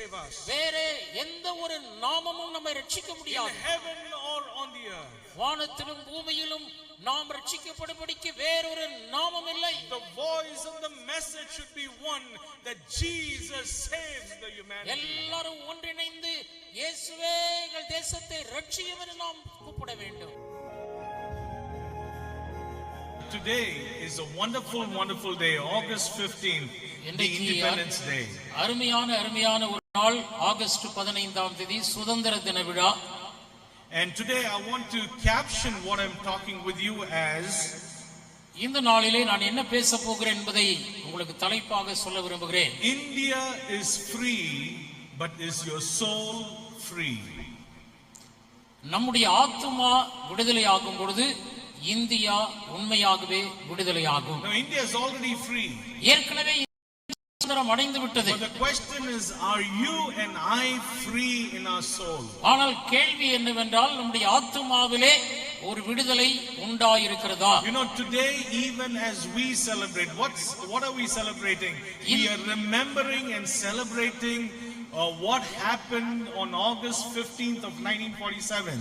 save us. வேறே எந்த ஒரு நாமமும் நம்மை ரட்சிக்க முடியாது. In heaven or on the earth. வானத்திலும் பூமியிலும் நாம் ரட்சிக்கப்படும்படிக்கு வேறொரு நாமம் இல்லை. The voice and the message should be one, that Jesus saves the humanity. எல்லாரும் ஒன்றிணைந்து இயேசுவே எங்கள் தேசத்தை ரட்சியும் என்று நாம் கூப்பிட வேண்டும். Today is a wonderful day, August 15th, the Independence Day. அருமையான ஒரு நாள், ஆகஸ்ட் 15ஆம் தேதி சுதந்திர தின விழா. And today I want to caption what I'm talking with you as, இந்த நாளிலே நான் என்ன பேச போகிறேன் என்பதை உங்களுக்கு தலைப்பாக சொல்ல விரும்புகிறேன். India is free, but is your soul free? நம்முடைய ஆத்துமா விடுதலையாகும் பொழுது இந்தியா உண்மையாகவே விடுதலையாகும். Now India is already free. ஏற்கனவே சுதந்திரம் அடைந்து விட்டது. But the question is, are you and I free in our soul? ஆனால் கேள்வி என்னவென்றால், நம்முடைய ஆத்துமாவிலே ஒரு விடுதலை உண்டாயிருக்கிறதா? You know, today even as we celebrate, what are we celebrating? We are remembering and celebrating what happened on August 15th of 1947.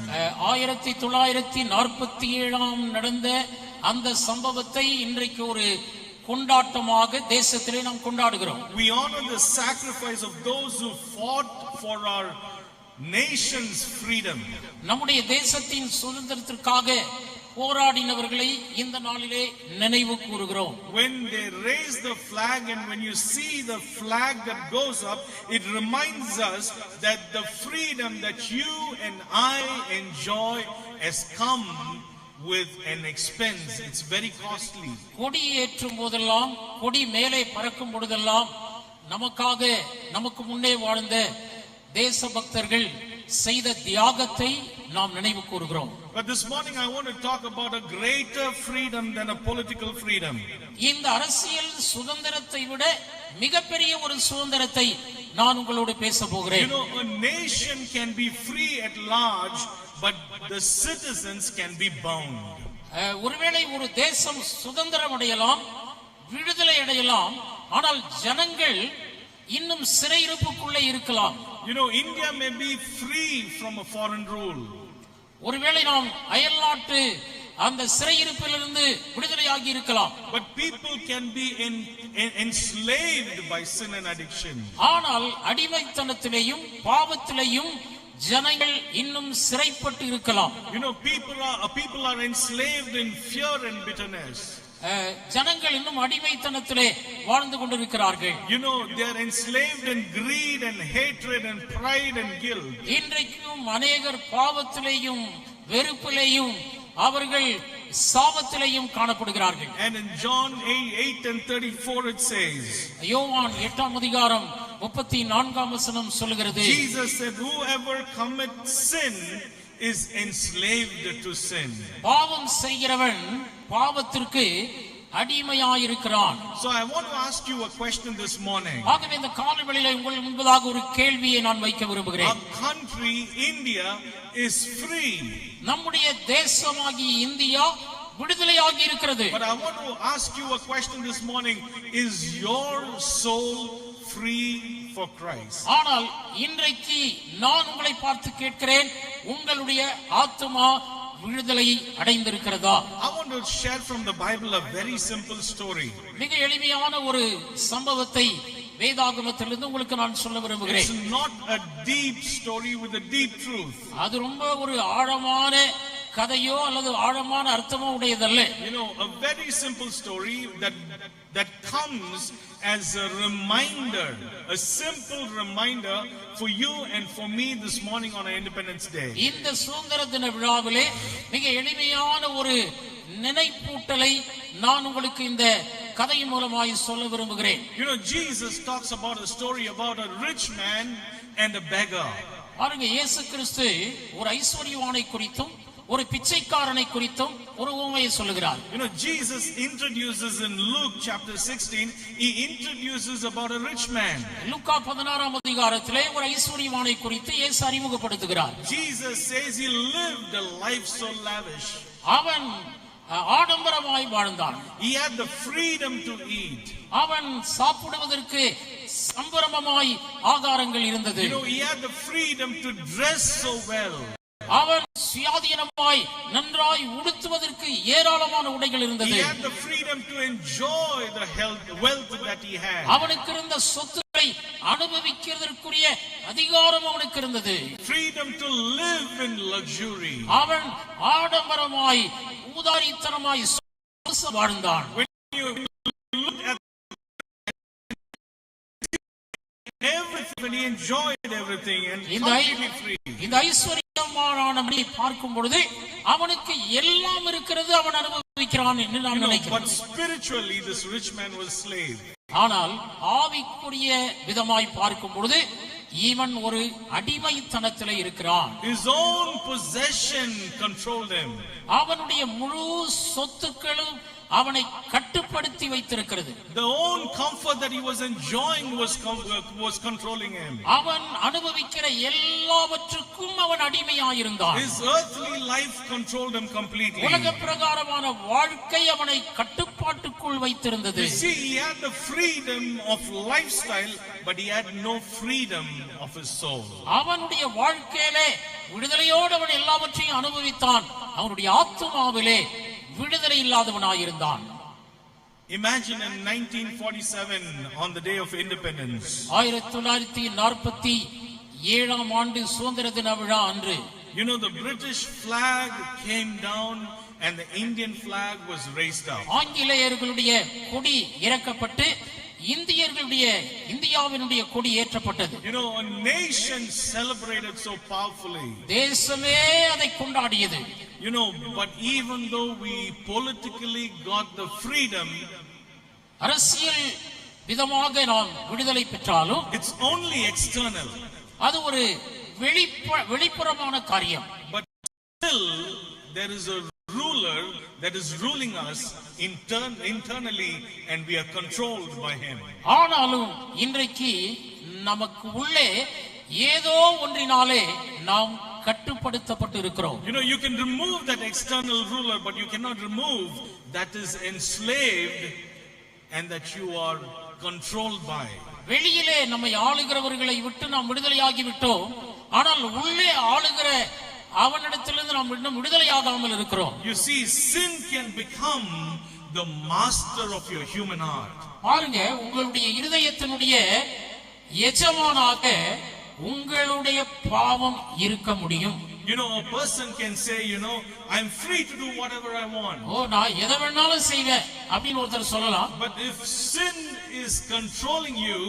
1947 நடந்த அந்த சம்பவத்தை இன்றைக்கு ஒரு கொண்டாட்டமாக தேசத்திலே நாம் கொண்டாடுகிறோம். We honor the sacrifice of those who fought for our nation's freedom. நம்முடைய தேசத்தின் சுதந்திரத்திற்காக போராடினவர்களை இந்த நாளிலே நினைவு கூறுகிறோம். When they raise the flag and when you see the flag that goes up, it reminds us that the freedom that you and I enjoy has come with an expense. It's very costly. கொடி ஏற்றும் போதெல்லாம், கொடி மேலே பறக்கும் பொழுதெல்லாம் நமக்கு முன்னே வாழ்ந்த தேசபக்தர்கள் செய்த தியாகத்தை நாம் நினைவு கூறுகிறோம். But this morning I want to talk about a greater freedom than a political freedom. இந்த அரசியல் சுதந்திரத்தை விட மிகப்பெரிய ஒரு சுதந்திரத்தை நான் உங்களோடு பேச போகிறேன். You know, a nation can be free at large, but the citizens can be bound. ஒருவேளை ஒரு தேசம் சுதந்திரம் அடையலாம், விடுதலை அடையலாம், ஆனால் ஜனங்கள் இன்னும் சிறையிருப்புக்குள்ளே இருக்கலாம். You know, India may be free from a foreign rule. ஒருவேளை நாம் அயல்நாட்டு அந்த சிறையிருப்பிலிருந்து விடுதலையாகி இருக்கலாம். But people can be enslaved by sin and addiction. ஆனால் அடிமைத்தனத்திலேயும் பாவத்திலேயும் ஜனங்கள் இன்னும் சிறைப்பட்டு இருக்கலாம். You know, people are enslaved in fear and bitterness. ஜனங்கள் இன்னும் அடிமைத்தனத்திலே வாழ்ந்து கொண்டிருக்கிறார்கள். You know, they are enslaved in greed and hatred and pride and guilt. இன்றைக்கும் அநேகர் பாவத்திலேயும் வெறுப்பிலேயும் அவர்கள் சாபத்திலேயும் காணப்படுகிறார்கள். And in John 8:34 it says, யோவான் 8ஆம் அதிகாரம் 34ஆம் வசனம் சொல்கிறது, Jesus said, whoever commits sin is enslaved to sin. பாவம் செய்கிறவன் பாவத்திற்கு அடிமையாயிருக்கிறான். So I want to ask you a question this morning. ஆகவே இந்த காலைவேளையிலே உங்கள் முன்பதாக ஒரு கேள்வியை நான் வைக்க விரும்புகிறேன். Our country India is free. நம்முடைய தேசமாகிய இந்தியா விடுதலையாகி இருக்கிறது. But I want to ask you a question this morning. Is your soul free for Christ? ஆனால் இன்றைக்கு நான் உங்களை பார்த்து கேட்கிறேன், உங்களுடைய ஆத்துமா விடுதலை அடைந்திருக்கிறதா? I want to share from the Bible a very simple story. மிக எளிமையான ஒரு சம்பவத்தை வேதாகமத்திலிருந்து உங்களுக்கு நான் சொல்ல விரும்புகிறேன். It's not a deep story with a deep truth. அது ரொம்ப ஒரு ஆழமான கதையோ அல்லது ஆழமான அர்த்தமோ உடையதல்ல. You know, a very simple story that comes as a reminder, a simple reminder for you and for me this morning on our Independence Day. இந்த சுதந்திர தின விழாவிலே மிக எளிமையான ஒரு நினைப்பூட்டலை நான் உங்களுக்கு இந்த கதையின் மூலமாய் சொல்ல விரும்புகிறேன். You know, Jesus talks about a story about a rich man and a beggar. பாருங்க, இயேசு கிறிஸ்து ஒரு ஐஸ்வரியவானை குறித்தும் ஒரு பிச்சைக்காரனை குறித்தும் ஒரு உவமையை சொல்லுகிறார். You know, Jesus introduces in Luke chapter 16, he introduces about a rich man. லூக்கா 16ஆம் அதிகாரத்திலே ஒரு ஐஸ்வரியவானை குறித்து இயேசு அறிமுகப்படுத்துகிறார். Jesus says he lived a life so lavish. அவன் ஆடம்பரமாய் வாழ்ந்தான். He had the freedom to eat. அவன் சாப்பிடுவதற்கு சம்பரமாய் ஆகாரங்கள் இருந்தது. He had the freedom to dress so well. அவன் சுயாதீனமாய் நன்றாய் உடுத்துவதற்கு ஏராளமான உடைகள் இருந்தது. He had the freedom to enjoy the wealth that he had. அவனுக்கு இருந்த சொத்துக்களை அனுபவிக்கிறதற்குரிய அதிகாரம் அவனுக்கு இருந்தது. Freedom to live in luxury. அவன் ஆடம்பரமாய் ஊதாரித்தனமாய் வாழ்ந்தான். When you look at everything, when he enjoyed everything and completely free. இந்த ஐஸ்வர்யமானவனை பார்க்கும் பொழுது அவனுக்கு எல்லாம் இருக்கிறது, அவன் அனுபவிக்கிறான் என்று நாம் நினைக்கிறோம். But spiritually this rich man was slave. ஆனால் ஆவிக்குரிய விதமாய் பார்க்கும் பொழுது இவன் ஒரு அடிமைத்தனத்திலே இருக்கிறான். His own possession controlled him. அவனுடைய முழு சொத்துக்களும் அவனை கட்டுப்படுத்தி வைத்திருக்கிறது. The own comfort that he was enjoying was controlling him. அவன் அனுபவிக்கிற எல்லாவற்றுக்கும் அவன் அடிமையாயிருந்தான். His earthly life controlled him completely. உலக பிரகாரமான வாழ்க்கை அவனை கட்டுப்பாட்டுக்குள் வைத்திருந்தது. You see, he had the freedom of lifestyle, but he had no freedom of his soul. அவனுடைய வாழ்க்கையிலே விடுதலையோடு அவன் எல்லாவற்றையும் அனுபவித்தான். அவனுடைய ஆத்துமாவிலே விடுதலை இல்லாதவனாயிருந்தான். Imagine in 1947 on the day of independence. 1947 ஆண்டு சுதந்திர தின விழா அன்று, the British flag came down and the Indian flag was raised up. ஆங்கிலேயர்களுடைய கொடி இறக்கப்பட்டு இந்தியாவினுடைய கொடி ஏற்றப்பட்டது. A nation celebrated so powerfully. தேசமே அதை கொண்டாடியது. But even though we politically got the freedom, அரசியல் விதமாக நாம் விடுதலை பெற்றாலும் it's only external. அது ஒரு வெளிப்புறமான காரியம். But still there is a ruler that is ruling us internally and we are controlled by him. ஆனாலும் இன்றைக்கு நமக்கு உள்ளே ஏதோ ஒன்றினாலே நாம் கட்டுப்படுத்தப்பட்டு இருக்கிறோம். You can remove that external ruler, but you cannot remove that is enslaved and that you are controlled by. வெளியிலே நம்மை ஆளுகிறவர்களை விட்டு நாம் விடுதலையாகி விட்டோம். ஆனால் உள்ளே ஆளுகிற அவனிடத்திலிருந்து நாம் இன்னும் விடுதலையாகாமல் இருக்கிறோம். You see, sin can become the master of your human heart. பாருங்க, உங்களுடைய இருதயத்தினுடைய எஜமானாக உங்களுடைய பாவம் இருக்க முடியும். A person can say, I'm free to do whatever I want. நான் எதை வேணாலும் செய்வேன் அப்படின்னு ஒருத்தர் சொல்லலாம். But if sin is controlling you,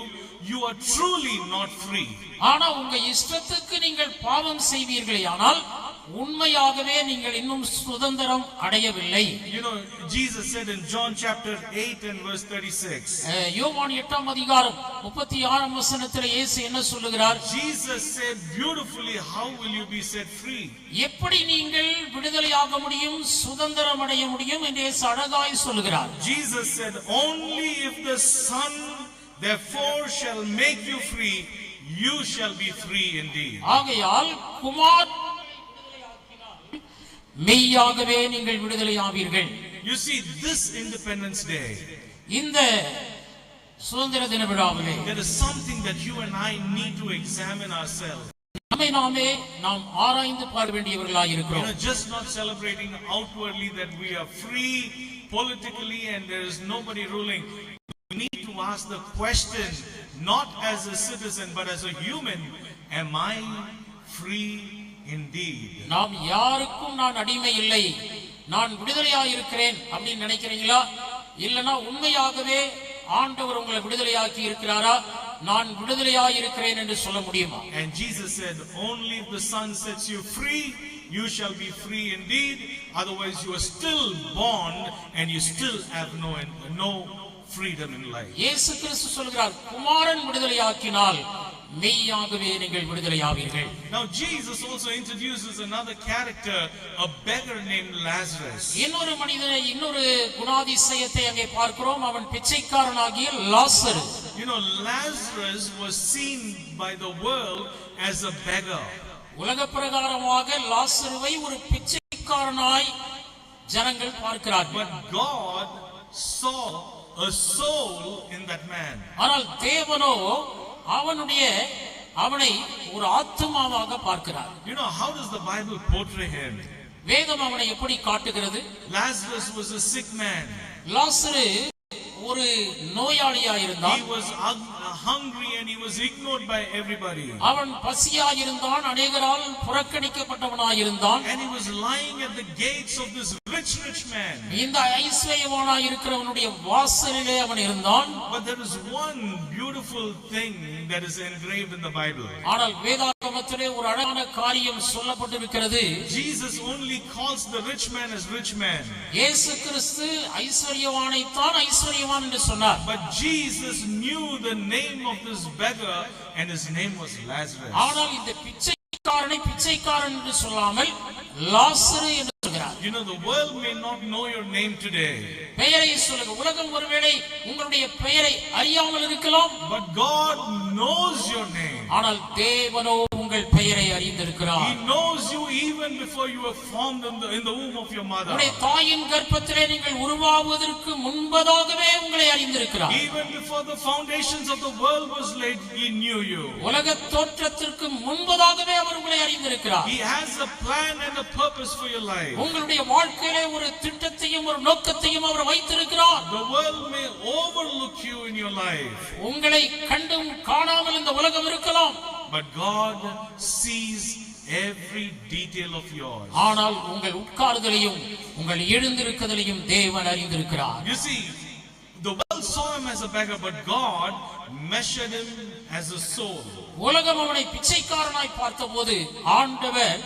you are truly not free. ஆனா உங்க இஷ்டத்துக்கு நீங்கள் பாவம் செய்வீர்களேயானால் உண்மையாகவே நீங்கள் இன்னும் சுதந்திரம் அடையவில்லை. Jesus said in John chapter 8 and verse 36. யோவான் 8:36 இயேசு என்ன சொல்லுகிறார்? Jesus said beautifully, how will you be set free? எப்படி நீங்கள் விடுதலையாக முடியும், சுதந்திரம் அடைய முடியும் என்று இயேசு அழகாய் சொல்லுகிறார். Jesus said, only if the Son therefore shall make you free, you shall be free indeed. ஆகையால் குமார் மெய்யாகவே நீங்கள் விடுதலையாவீர்கள். You see, this Independence Day, இந்த சுதந்திர தின விழாவிலே there is something that you and I need to examine ourselves. நம்மை நாமே நாம் ஆராய்ந்து பார்க்க வேண்டியவர்களாய் இருக்கிறோம். Just not celebrating outwardly that we are free politically and there is nobody ruling. We need to ask the question, not as a citizen but as a human, am I free indeed? நாம் யாருக்கும் நான் அடிமை இல்லை, நான் விடுதலையாக இருக்கிறேன் அப்படின்னு நினைக்கிறீங்களா? இல்லனா உண்மையாகவே ஆண்டவர் உங்களை விடுதலையாக்கி இருக்கிறாரா? நான் விடுதலையாக இருக்கிறேன் என்று சொல்ல முடியுமா? And Jesus said, only if the Son sets you free, you shall be free indeed. Otherwise you are still born and you still have no freedom in life. இயேசு கிறிஸ்து சொல்கிறார், குமாரன் விடுதலையாக்கினால் மெய்யாகவே நீங்கள் விடுதலையாவீர்கள். Now Jesus also introduces another character, a beggar named Lazarus. இன்னொரு மனிதனை, இன்னொரு குணாதிசயத்தை அங்கே பார்க்கிறோம். அவன் பிச்சைக்காரனாகிய லாசரு. Lazarus was seen by the world as a beggar. உலக பிரகாரமாக லாசருவை ஒரு பிச்சைக்காரனாய் ஜனங்கள் பார்க்கிறார்கள். But God saw a soul in that man. ஆனால் தேவனோ அவனை ஒரு ஆத்துமாவாக பார்க்கிறார். You know, how does the Bible portray him? வேதம் அவனை எப்படி காட்டுகிறது? Lazarus was a sick man. லாசரு ஒரு நோயாளியா இருந்தான். He was hungry and he was ignored by everybody. அவன் பசியாய் இருந்தான், அநேகரால் புறக்கணிக்கப்பட்டவனாய் இருந்தான். And he was lying at the gates of this rich man. இந்த ஐஸ்வரியவானாய் இருக்கிறவனுடைய வாசலிலே அவன் இருந்தான். But there is one beautiful thing that is engraved in the Bible. ஆனால் வேதாகமத்திலே ஒரு அழகான காரியம் சொல்லப்பட்டிருக்கிறது. Jesus only calls the rich man as rich man. இயேசு கிறிஸ்து ஐஸ்வரியவானை தான் ஐஸ்வரியவான் என்று சொன்னார். But Jesus knew the name of this beggar and his name was Lazarus. ஆனால் இந்த பிச்சைக்காரன் என்று சொல்லாமல் லாசரு என்று சொல்கிறார். You know, the world may not know your name today. பெயரை சொல்லுங்க. உலகம் ஒருவேளை உங்களுடைய பெயரை அறியாமல் இருக்கலாம். But God knows your name. ஆனால் தேவனோ உங்கள் பெயரை அறிந்திருக்கிறார். He knows you even before you were formed in the womb of your mother. உங்களுடைய தாயின் கர்ப்பத்திலே நீங்கள் உருவாகுவதற்கு முன்பதாகவே உங்களை அறிந்திருக்கிறார். Even before the foundations of the world was laid, he knew you. உலக தோற்றத்திற்கு முன்பதாகவே அவர் உங்களை அறிந்திருக்கிறார். He has a plan and a purpose for your life. உங்களுடைய வாழ்க்கையிலே ஒரு திட்டத்தையும் ஒரு நோக்கத்தையும் அவர் வைத்திருக்கிறார். The world may overlook you in your life. உங்களை கண்டும் காணாமல் இந்த உலகம் இருக்கலாம். But God sees every detail of yours. ஆனால் உங்கள் உட்கார்தலையும் உங்கள் எழுந்திருக்குதலையும் தேவன் அறிந்திருக்கிறார். You see, the world saw him as a beggar, but God measured him as a soul. உலகம் அவனை பிச்சைக்காரனாய் பார்த்தபோது ஆண்டவர்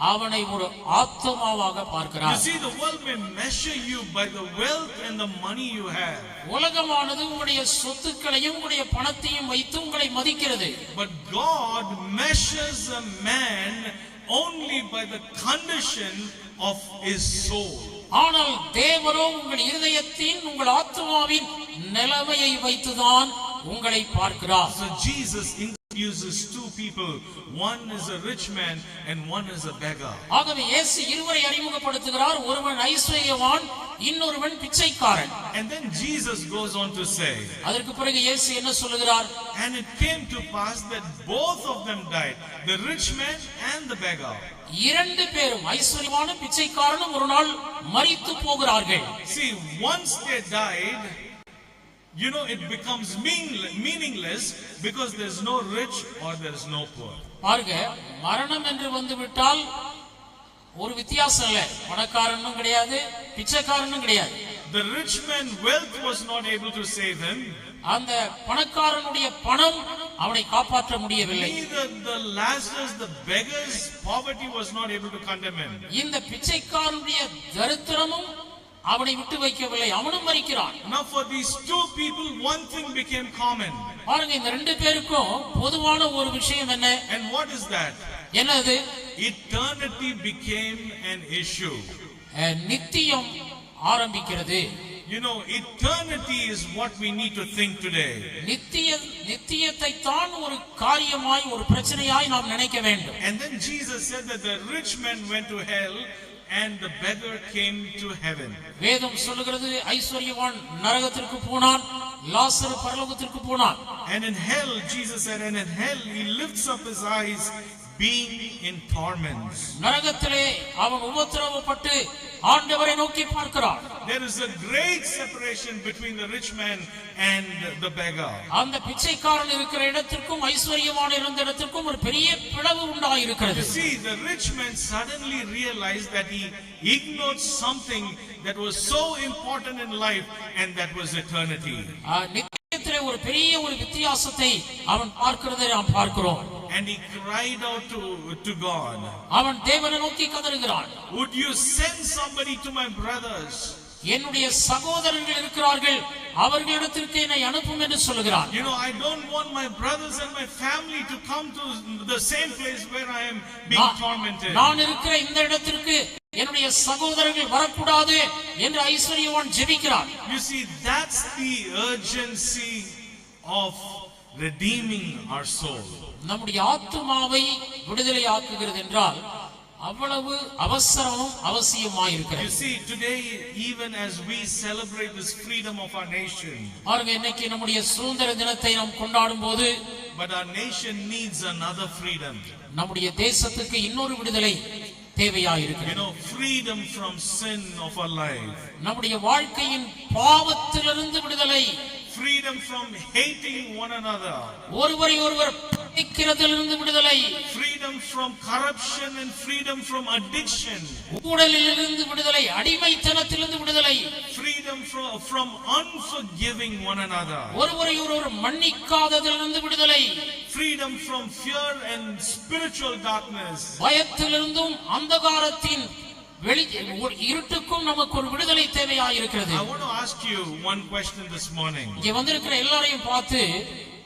அவனை ஒரு ஆத்துமாவாக பார்க்கிறார். You see, the world may measure you by the wealth and the money you have. உலகமானது உங்களுடைய சொத்துக்களையும் உங்களுடைய பணத்தையும் வைத்து உங்களை மதிக்கிறது. But God measures a man only by the condition of his soul. ஆனால் தேவனோ உங்கள் இருதயத்தின் உங்கள் ஆத்துமாவின் நிலைமையை வைத்துதான் உங்களை பார்க்கிறார். So Jesus uses two people. One is a rich man and one is a beggar. ஆகவே இயேசு இருவரை அறிமுகப்படுத்துகிறார். ஒருவன் ஐஸ்வரியவான், இன்னொருவன் பிச்சைக்காரன். And then Jesus goes on to say, அதற்கு பிறகு இயேசு என்ன சொல்லுகிறார்? and it came to pass that both of them died, the rich man and the beggar. இரண்டு பேரும் ஐஸ்வரியவானும் பிச்சைக்காரனும் ஒரு நாள் மரித்து போகிறார்கள். See, once they died, you know, it becomes meaningless because there's no rich or there's no poor. பாருங்க, மரணம் என்று வந்து விட்டால் ஒரு வித்தியாசம் இல்லை. பணக்காரனும் கிடையாது, பிச்சைக்காரனும் கிடையாது. The rich man wealth was not able to save him. அந்த பணக்காரனுடைய பணம் அவனை காப்பாற்ற முடியவில்லை. Neither the Lazarus, the beggar's poverty was not able to condemn him. இந்த பிச்சைக்காரனுடைய தரித்திரமும் அவனை விட்டு வைக்கவில்லை, அவனும் மரிக்கிறான். Now for these two people one thing became common. பாருங்க, இந்த ரெண்டு பேருக்கும் பொதுவான ஒரு விஷயம் என்ன? And what is that? என்னது? Eternity became an issue. நித்தியம் ஆரம்பிக்கிறது. You know, eternity is what we need to think today. நித்தியத்தை தான் ஒரு காரியமாய் ஒரு பிரச்சனையாய் நாம் நினைக்க வேண்டும். And then Jesus said that the rich man went to hell and the beggar came to heaven. வேதம் சொல்லுகிறது ஐஸ்வரியவான் நரகத்திற்கு போனான், லாசரு பரலோகத்திற்கு போனான். And in hell, Jesus said, and in hell he lifts up his eyes being in torments. நரகத்திலே அவன் உபத்திரவப்பட்டு ஆண்டவரை நோக்கி பார்க்கிறான். There is a great separation between the rich man and the beggar. அந்த பிச்சைக்காரன் இருக்கிற இடத்திற்கும் ஐஸ்வரியவான் இருந்த இடத்திற்கும் ஒரு பெரிய பிளவு உண்டாயிருக்கிறது. You see, the rich man suddenly realized that he ignored something that was so important in life, and that was eternity. நித்தியத்திலே ஒரு பெரிய ஒரு வித்தியாசத்தை அவன் பார்க்கிறதை நாம் பார்க்கிறோம். And he cried out to God. அவன் தேவனை நோக்கி கதறுகிறான். Would you send somebody to my brothers? என்னுடைய சகோதரர்கள் இருக்கிறார்கள், அவர்களிடத்திற்கு என்னை அனுப்பும் என்று சொல்கிறான். You know, I don't want my brothers and my family to come to the same place where I am being tormented. நான் இருக்கிற இந்த இடத்திற்கு என்னுடைய சகோதரர்கள் வரக்கூடாது என்று ஐஸ்வரியவான் ஜெபிக்கிறான். You see, that's the urgency of redeeming our soul. நம்முடைய ஆத்துமாவை விடுதலையாக்குகிறது என்றால் அவ்வளவு அவசரமும் You அவசியமாயிருக்கிறது. see, today, even as we celebrate this freedom of our nation, பாருங்க, இன்னைக்கு நம்முடைய சுதந்திர தினத்தை நாம் கொண்டாடும் போது but our nation needs another freedom. நம்முடைய தேசத்துக்கு இன்னொரு விடுதலை தேவையாயிருக்கிறது. Freedom from sin of our life. நம்முடைய வாழ்க்கையின் பாவத்திலிருந்து விடுதலை. Freedom from hating one another. ஒருவரை ஒருவர் பகைக்கிறதிலிருந்து விடுதலை. Freedom from corruption and freedom from addiction. ஊழலிலிருந்து விடுதலை, அடிமைத்தனத்திலிருந்து விடுதலை. Freedom from unforgiving one another. ஒருவரை ஒருவர் மன்னிக்காததிலிருந்து விடுதலை. Freedom from fear and spiritual darkness. பயத்திலிருந்தும் அந்தகாரத்தின் இருட்டுக்கும் நமக்கு ஒரு விடுதலை தேவையாயிருக்கிறது. I want to ask you one question this morning. இங்க வந்திருக்கிற எல்லாரையும் பார்த்து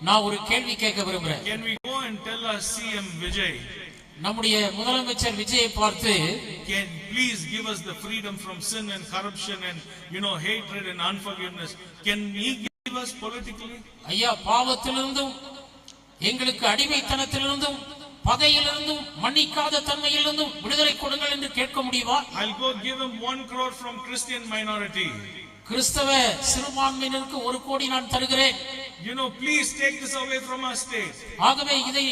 நான் ஒரு கேள்வி கேட்க விரும்புறேன். Can we go and tell our CM Vijay, நம்முடைய முதலமைச்சர் விஜயை பார்த்து, can please give us the freedom from sin and corruption and hatred and unforgiveness? Can he give us politically? ஐயா, பாவத்திலிருந்தும் எங்களுக்கு அடிமைத்தனத்திலிருந்தும் பகையிலிருந்தும் மன்னிக்காத தன்மையிலிருந்தும் விடுதலை கொடுங்கள் என்று கேட்க முடியுமா? I'll go give him 1 crore from Christian minority. கிறிஸ்தவ சிறுபான்மையினருக்கு 1 கோடி நான் தருகிறேன். Please take this away from our state. ஆகவே இதை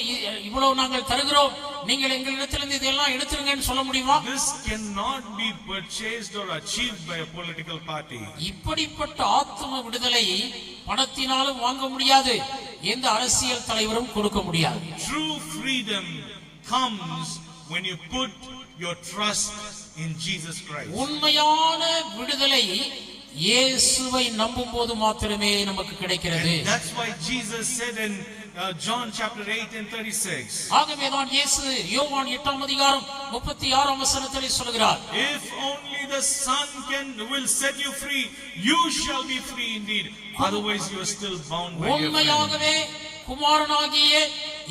இவ்வளவு நாங்கள் தருகிறோம், நீங்கள் எங்களிடத்திலிருந்து இதெல்லாம் எடுத்துருங்கன்னு சொல்ல முடியுமா? This cannot be purchased or achieved by a political party. இப்படிப்பட்ட ஆத்ம விடுதலை பணத்தினாலும் வாங்க முடியாது, எந்த அரசியல் தலைவரும் கொடுக்க முடியாது. True freedom comes when you put your trust in Jesus Christ. உண்மையான விடுதலை இயேசுவை நம்பும் போது மாத்திரமே நமக்கு கிடைக்கிறது. That's why Jesus said in John chapter 8 and 36. ஆகவே தான் இயேசு யோவான் 8ஆம் அதிகாரம் 36ஆம் வசனத்திலே சொல்கிறார், If only the Son will set you free, you shall be free indeed. Otherwise you are still bound by your friend. உண்மையாகவே குமாரனாகிய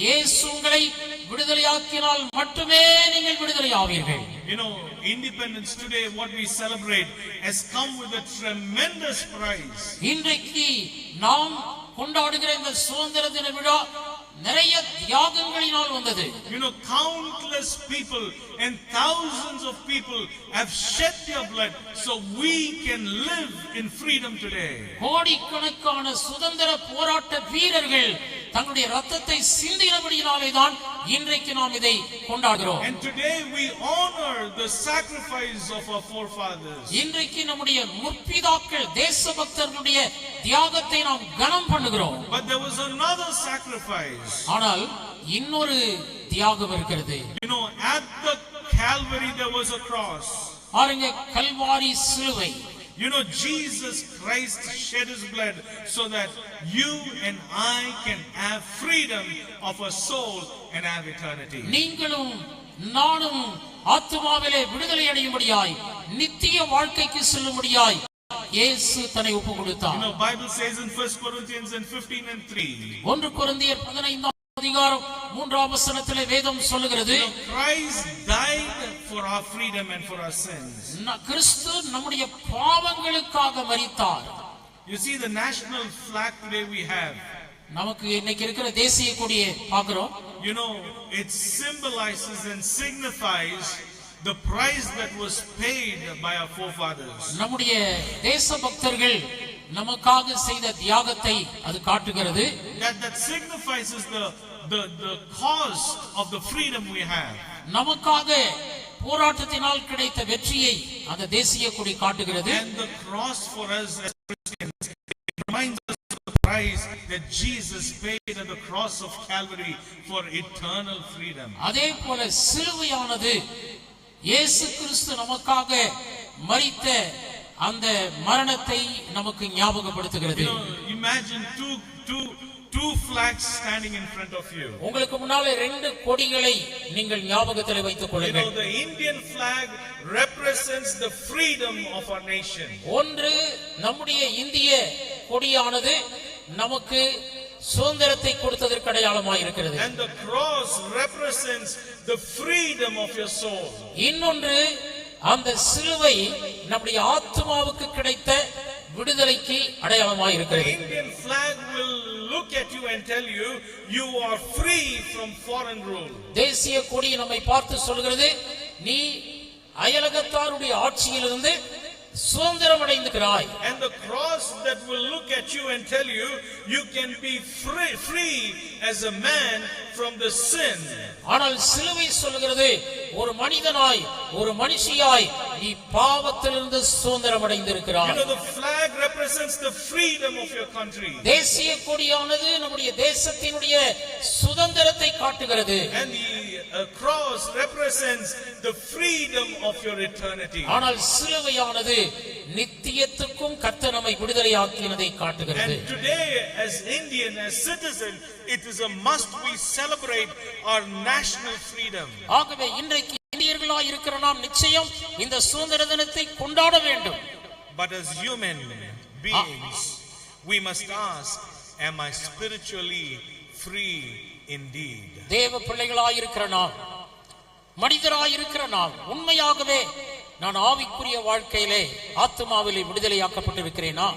இயேசு உங்களை விடுதலையாக்கினால் மட்டுமே நீங்கள் விடுதலையாவீர்கள். Independence today, what we celebrate, has come with a tremendous price. இன்றைக்கு நாம் கொண்டாடுகிற இந்த சுதந்திர தின விழா நிறைய தியாகங்களினால் வந்தது. Countless people and thousands of people have shed their blood so we can live in freedom today. கோடிக்கணக்கான சுதந்திர போராட்ட வீரர்கள் தங்களுடைய இரத்தத்தை சிந்தினபடியினாலே தான் இன்றைக்கு நாம் இதை கொண்டாடுகிறோம். And today we honor the sacrifice of our forefathers. இன்றைக்கு நம்முடைய முற்பிதாக்கள் தேசபக்தர்களுடைய தியாகத்தை நாம் கனம் பண்ணுகிறோம். But there was another sacrifice. ஆனால் இன்னொரு தியாகம் இருக்கிறது. At the Calvary there was a cross. பாருங்க, கல்வாரி சிலுவை. Jesus Christ shed his blood so that you and I can have freedom of a soul and have eternity. நீங்களும் நானும் ஆத்துமாவிலே விடுதலை அடையும்படியாய் நித்திய வாழ்க்கைக்கு செல்லும்படியாய் இயேசு தன்னை ஒப்புக் கொடுத்தார். Bible says in 1 Corinthians 15 and 3. 1 கொரிந்தியர் 15ஆம் அதிகாரம் 3ஆம் வசனத்திலே வேதம் சொல்லுகிறது, Christ died for our freedom and for our sins. கிறிஸ்து நம்முடைய பாவங்களுக்காக மரித்தார். You see the national flag today we have. நமக்கு இன்னைக்கு இருக்கிற தேசிய கொடியை பார்க்கிறோம். It symbolizes and signifies the price that was paid by our forefathers. நம்முடைய தேசபக்தர்கள் நமக்காக செய்த தியாகத்தை அது காட்டுகிறது. That signifies the cost of the freedom we have. நமக்காக போராட்டத்தினால் கிடைத்த வெற்றியை அந்த தேசிய கொடி காட்டுகிறது. And the cross for us as Christians reminds us of the price that Jesus paid at the cross of Calvary for eternal freedom. அதே போல சிலுவையானது இயேசு கிறிஸ்து நமக்காக மரித்த அந்த மரணத்தை நமக்கு ஞாபகப்படுத்துகிறது. Imagine two flags standing in front of you. உங்களுக்கு முன்னாலே 2 கொடிகளை நீங்கள் ஞாபகத்தில் வைத்துக் கொள்ளுங்கள். The Indian flag represents the freedom of our nation. ஒன்று நம்முடைய இந்திய கொடியானது நமக்கு சுதந்திரத்தை கொடுத்ததற்கு அடையாளமாக இருக்கிறது. And the cross represents the freedom of your soul. இன்னொன்று அந்த சிலுவை நம்முடைய ஆத்மாவுக்கு கிடைத்த விடுதலைக்கு அடையாளமாக இருக்கிறது. The Indian flag will look at you and tell you you are free from foreign rule. தேசிய கொடி நம்மை பார்த்து சொல்கிறது, நீ அயலகத்தாருடைய ஆட்சியிலிருந்து சுதந்திரம் அடைந்திருக்கிறாய். And the cross that will look at you and tell you you can be free as a man from the sin. ஆனால் சிலுவை சொல்கிறது ஒரு மனிதனாய் ஒரு மனுஷியாய் நீ பாவத்திலிருந்து சுதந்திரம் அடைந்திருக்கிறாய். You know, the flag represents the freedom of your country. தேசிய கொடியானது நம்முடைய தேசத்தினுடைய சுதந்திரத்தை காட்டுகிறது. And the cross represents the freedom of your eternity. ஆனால் சிலுவையானது நித்தியத்துக்கும் கர்த்தர் நம்மை விடுதலையாக்கினதை காட்டுகிறது. And today as Indian, as citizen, it is a must we celebrate our national freedom. ஆகவே இன்றைக்கு இந்தியர்களாய் இருக்கிற நாம் நிச்சயம் இந்த சுதந்திர தினத்தை கொண்டாட வேண்டும். But as human beings, we must ask, am I spiritually free indeed? தேவ பிள்ளைகளாய் இருக்கிற நாம், மனிதராய் இருக்கிற நாம் உண்மையாகவே நான் ஆவிக்குரிய வாழ்க்கையிலே ஆத்துமாவிலே விடுதலையாக்கப்பட்டிருக்கிறேனா?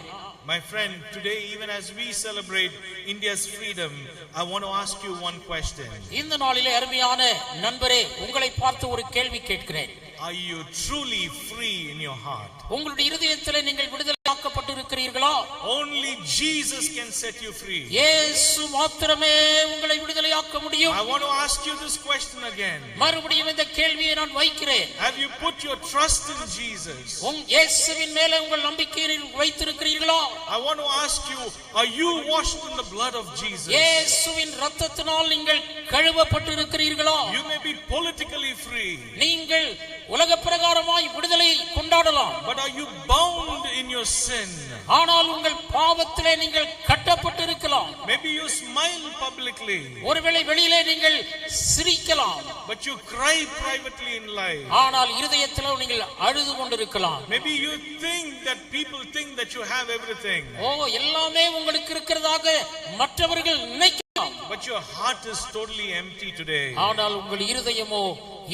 My friend, today even as we celebrate India's freedom, I want to ask you one question. இந்த நாளிலே அருமையான நண்பரே, உங்களை பார்த்து ஒரு கேள்வி கேட்கிறேன். Are you truly free in your heart? உங்களுடைய இருதயத்திலே நீங்கள் விடுதலையாக்கப்பட்டிருக்கிறீர்களா? Only Jesus can set you free. இயேசு மாத்திரமே உங்களை விடுதலையாக்க முடியும். I want to ask you this question again. மறுபடியும் இந்த கேள்வியை நான் வைக்கிறேன். Have you put your trust in Jesus? இயேசுவின் மேலே உங்கள் நம்பிக்கையை வைத்திருக்கிறீர்களா? I want to ask you, are you washed in the blood of Jesus? இயேசுவின் இரத்தத்தினால் நீங்கள் கழுவப்பட்டிருக்கிறீர்களா? You may be politically free. நீங்கள் உலக பிரகாரமாய் விடுதலை கொண்டாடலாம். But are you bound in your sin? ஆனால் உங்கள் பாவத்திலே நீங்கள் கட்டப்பட்டிருக்கலாம். Maybe you smile publicly. ஒருவேளை வெளியிலே நீங்கள் சிரிக்கலாம். But you cry privately in life. ஆனால் இருதயத்திலே நீங்கள் அழுது கொண்டிருக்கலாம். Maybe you think that people think that you have everything. எல்லாமே உங்களுக்கு இருக்கிறதாக மற்றவர்கள் நினைக்கலாம். But your heart is totally empty today. ஆனால் உங்கள் இருதயமோ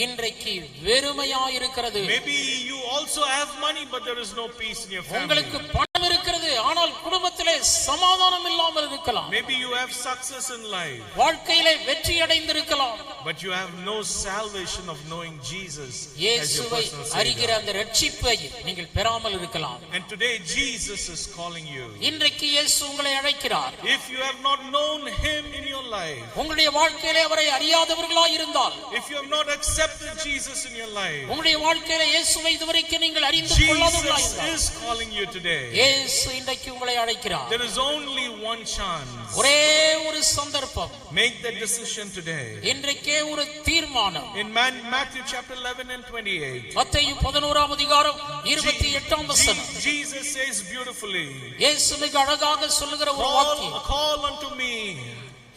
இன்றைக்கு வெறுமையாய் இருக்கிறது. Maybe you also have money but there is no peace in your family. உங்களுக்கு பணம் இருக்கிறது ஆனால் குடும்பத்திலே சமாதானம் இல்லாமல் இருக்கலாம். Maybe you have success in life. வாழ்க்கையிலே வெற்றி அடைந்திருக்கலாம். But you have no salvation of knowing Jesus as your இயேசுவை personal அறிகிற Savior. அந்த ரட்சிப்பை நீங்கள் பெறாமல் இருக்கலாம். And today Jesus is calling you. இன்றைக்கு இயேசு உங்களை அழைக்கிறார். If you have not known him in your life, உங்களுடைய வாழ்க்கையிலே அவரை அறியாதவர்களாய் இருந்தால், if you have not accepted Jesus in your life, உங்களுடைய வாழ்க்கையிலே இயேசுவை இதுவரைக்கும் நீங்கள் அறிந்து கொள்ளாதவர்களாய் Jesus இருந்தால், is calling you today. இயேசு இன்றைக்கு உங்களை அழைக்கிறார். There is only one chance. ஒரே ஒரு சந்தர்ப்பம். Make that decision today. இன்றைக்கே ஒரு தீர்மானம். In Matthew chapter 11 and 28, மத்தேயு 11ஆம் அதிகாரம் 28ஆம் வசனம். Jesus says beautifully, இயேசு மிக அழகாக சொல்லுகிற ஒரு வாக்கியம். call unto me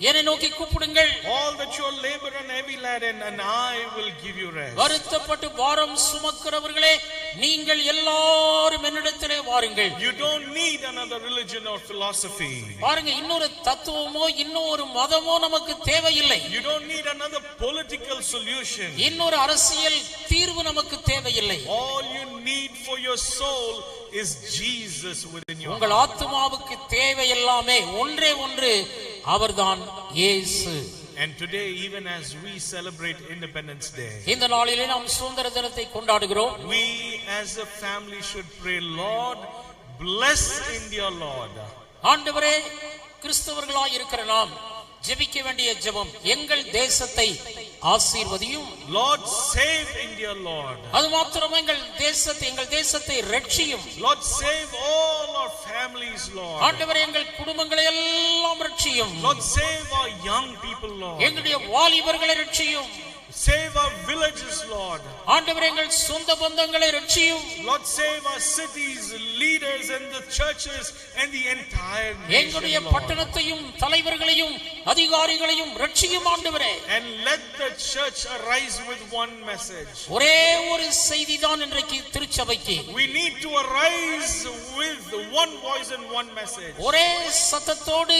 என்னை நோக்கி கூப்பிடுங்கள், all that you labor and heavy laden, and I will give you rest. வருத்தப்பட்டு பாரம் சுமக்கிறவர்களே நீங்கள் எல்லாரும் என்னிடத்திலே வாருங்கள். You don't need another religion or philosophy. பாருங்க, இன்னொரு தத்துவமோ இன்னொரு மதமோ நமக்கு தேவையில்லை. You don't need another political solution. இன்னொரு அரசியல் தீர்வு நமக்கு தேவையில்லை. All you need for your soul is Jesus within you. உங்கள் ஆத்துமாவுக்கு தேவை எல்லாமே ஒன்றே ஒன்று, அவர்தான் இயேசு. And today, even as we celebrate Independence Day, இந்த நாளிலே நாம் சுதந்திர தினத்தை கொண்டாடுகிறோம். we as a family should pray, Lord, bless India, Lord. ஆண்டவரே, கிறிஸ்தவர்களாய் இருக்கிற நாம் ஜெபிக்க வேண்டிய ஜெபம், எங்கள் தேசத்தை ஆசீர்வதியும். Lord, save India, Lord. அது மாத்திரமே எங்கள் தேசத்தை ரட்சியும். Lord, save all our families, Lord. ஆண்டவரே, எங்கள் குடும்பங்களை எல்லாம் ரட்சியும். Lord, save our young people, Lord. எங்களுடைய வாலிபர்களை ரட்சியும். Save our villages, Lord. ஆண்டவரே, எங்கள் சொந்த பந்தங்களை ரட்சியும். Lord, save our cities, leaders and the churches and the entire எங்களுடைய nation, Lord. பட்டணத்தையும் தலைவர்களையும் அதிகாரிகளையும் ரட்சியும் ஆண்டவரே. And let the church arise with one message. ஒரே ஒரு செய்தி தான் இன்றைக்கு திருச்சபைக்கு. We need to arise with one voice and one message. ஒரே சத்தத்தோடு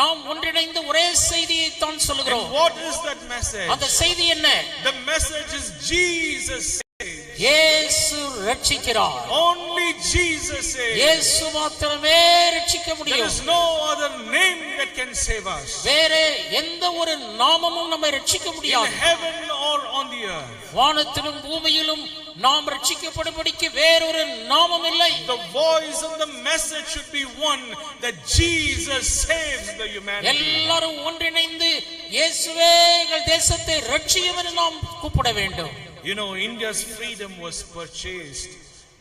நாம் ஒன்றிணைந்து ஒரே செய்தியை தான் சொல்லுகிறோம். And what is that message? அந்த செய்தி என்ன? The message is Jesus saves. இயேசு ரட்சிக்கிறார். Only Jesus saves. இயேசு மாத்திரமே ரட்சிக்க There முடியும். is no other name that can save us. வேற எந்த ஒரு நாமமும் நம்மை ரட்சிக்க In முடியாது. heaven or on the earth. வானத்திலும் பூமியிலும் நாம் ரட்சிக்கப்படும்படிக்கு வேறொரு நாமம் இல்லை. The voice and the message should be one, that Jesus saves the humanity. எல்லாரும் ஒன்றிணைந்து இயேசுவே எங்கள் தேசத்தை ரட்சியும் என்று நாம் கூப்பிட வேண்டும். You know, India's freedom was purchased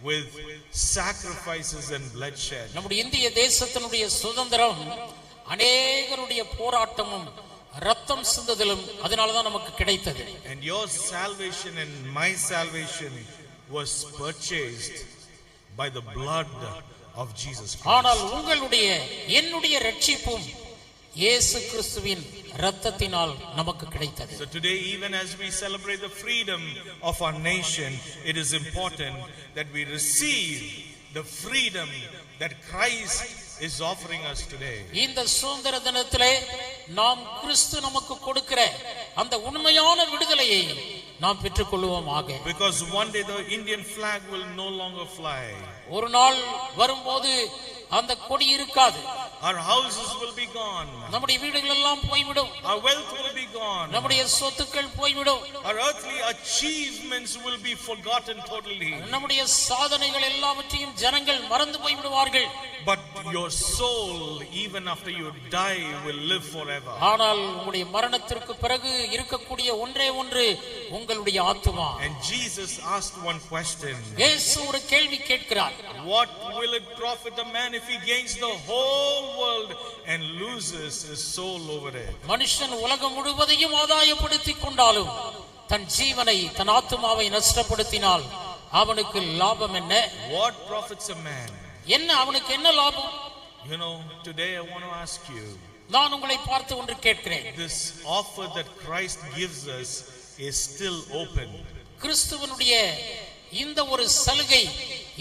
with sacrifices and bloodshed. நம்முடைய இந்திய தேசத்தினுடைய சுதந்திரம் அநேகருடைய போராட்டமும் ரத்தம் சிந்துதலும் அதனால தான் நமக்கு கிடைத்தது. And your salvation and my salvation was purchased by the blood of Jesus Christ. ஆனால் உங்களுடைய என்னுடைய ரட்சிப்பும் இயேசு கிறிஸ்துவின் இரத்தத்தினால் நமக்கு கிடைத்தது. So today, even as we celebrate the freedom of our nation, it is important that we receive the freedom that Christ is offering us today. இந்த சுதந்திர தினத்திலே நாம் கிறிஸ்து நமக்கு கொடுக்கிற அந்த உண்மையான விடுதலையை நாம் பெற்றுக்கொள்வோமாக. Because one day the Indian flag will no longer fly. ஒரு நாள் வரும்போது அந்த கொடி இருக்காது. Our houses will be gone. நம்முடைய வீடுகள் எல்லாம் போய்விடும். Our wealth will be gone. நம்முடைய சொத்துக்கள் போய்விடும். Our earthly achievements will be forgotten totally. நம்முடைய சாதனைகள் எல்லாவற்றையும் ஜனங்கள் மறந்து போய்விடுவார்கள். But your soul, even after you die, will live forever. ஆனால் உங்களுடைய மரணத்திற்கு பிறகு இருக்கக்கூடிய ஒன்றே ஒன்று உங்களுடைய ஆத்துமா. And Jesus asked one question. இயேசு ஒரு கேள்வி கேட்கிறார். What will it profit a man if he gains the whole world and loses his soul over it? மனுஷன் உலகம் முழுவதையும் ஆதாயப்படுத்திக் கொண்டாலும் தன் ஜீவனை தன் ஆத்துமாவை நஷ்டப்படுத்தினால் அவனுக்கு லாபம் என்ன? What profits a man? என்ன அவனுக்கு என்ன லாபம்? You know, today I want to ask you. நான் உங்களை பார்த்து ஒன்று கேட்கிறேன். This offer that Christ gives us is still open. கிறிஸ்துவனுடைய இந்த ஒரு சலுகை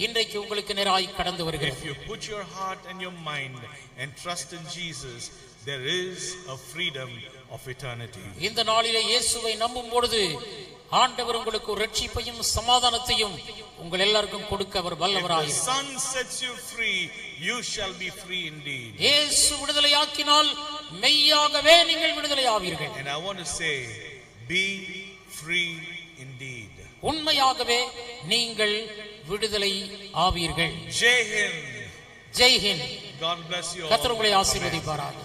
இன்றைக்கு உங்களுக்கு நேராய் கடந்து வருகிறது. If you put your heart and your mind and trust in Jesus, there is a freedom of eternity. இந்த நாளிலே இயேசுவை நம்பும் பொழுது ஆண்டவர் உங்களுக்கு ஒரு ரட்சிப்பையும் சமாதானத்தையும் உங்கள் எல்லாருக்கும் கொடுக்க அவர் வல்லவராய். If the Son sets you free, you shall be free indeed. இயேசு விடுதலையாக்கினால் மெய்யாகவே நீங்கள் விடுதலையாவீர்கள். And I want to say, be free indeed. உண்மையாகவே நீங்கள் விடுதலை ஆவீர்கள். Jai Hind. Jai Hind. God bless you all. கர்த்தர் உங்களை ஆசீர்வதிப்பாராக.